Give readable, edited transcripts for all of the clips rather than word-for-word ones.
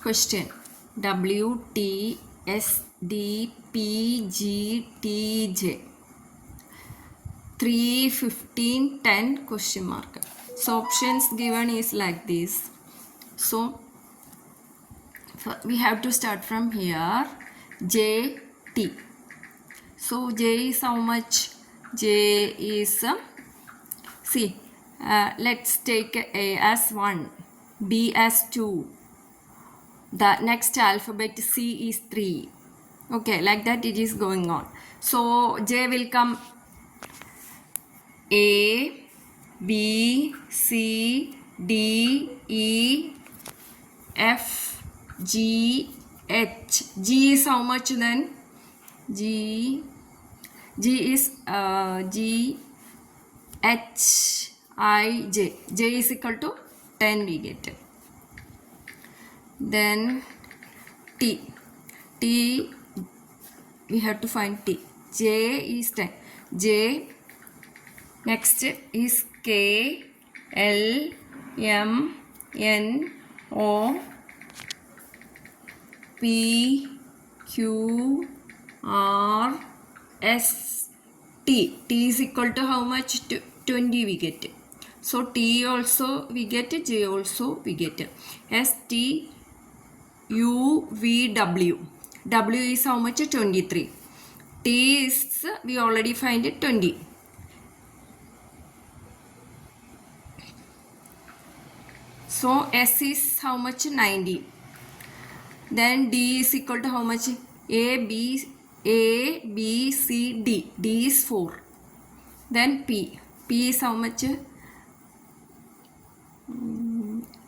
Question. W, T, S, D, P, G, T, J. 3, 15, 10 question mark. So options given is like this. So we have to start from here. J, T. So J is how much? J is see. Let's take A as 1, B as 2. The next alphabet C is 3. Okay, like that it is going on. So J will come A, B, C, D, E, F, G, H. G is how much then? G is G, H, I, J. J is equal to 10 we get. Then T. T, we have to find T. J is 10. J, next is K, L, M, N, O, P, Q, R, S, T. T is equal to how much? 20 we get. So T also we get, J also we get. S, T, U, V, W. W is how much? 23. T is, we already find it, 20. So S is how much? 90. Then D is equal to how much? A, B, C, D. D is 4. Then P. P is how much?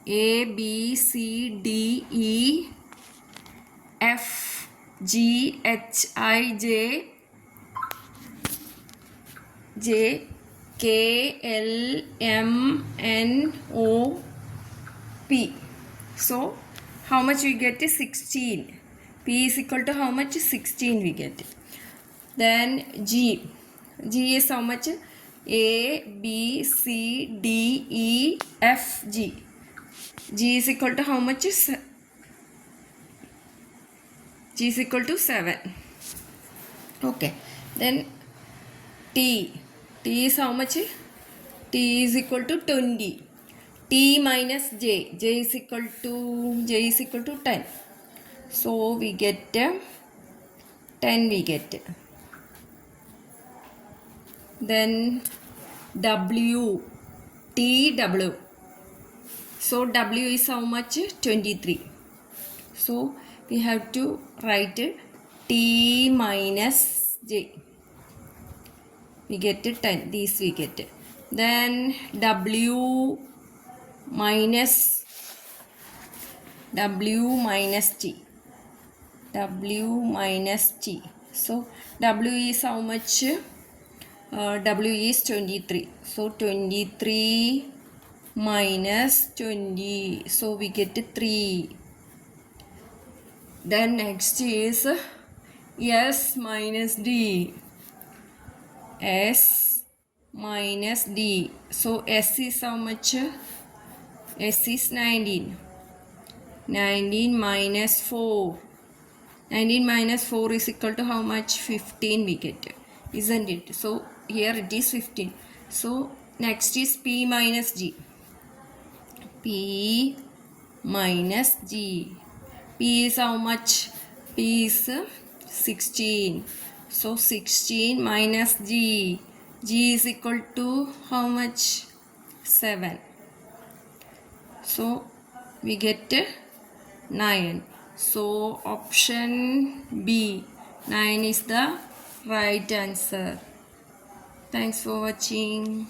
A, B, C, D, E, F, G, H, I, J, K, L, M, N, O, P. So how much we get? 16. P is equal to how much? 16 we get. Then G. G is how much? A, B, C, D, E, F, G. G is equal to how much? G is equal to 7. Okay. Then T. T is how much? T is equal to 20. T minus J. J is equal to 10. So we get 10 we get. Then W. T, W. So W is how much? 23. So we have to write T minus J. We get 10. These we get. Then W minus T. W minus T. So W is how much? W is 23. So 23 minus 20. So we get 3. Then next is S minus D. S minus D. So S is how much? S is 19. 19 minus 4. 19 minus 4 is equal to how much? 15 we get. Isn't it? So here it is 15. So next is P minus G. P minus G. P is how much? P is 16. So 16 minus G. G is equal to how much? 7. So we get 9. So option B, 9 is the right answer. Thanks for watching.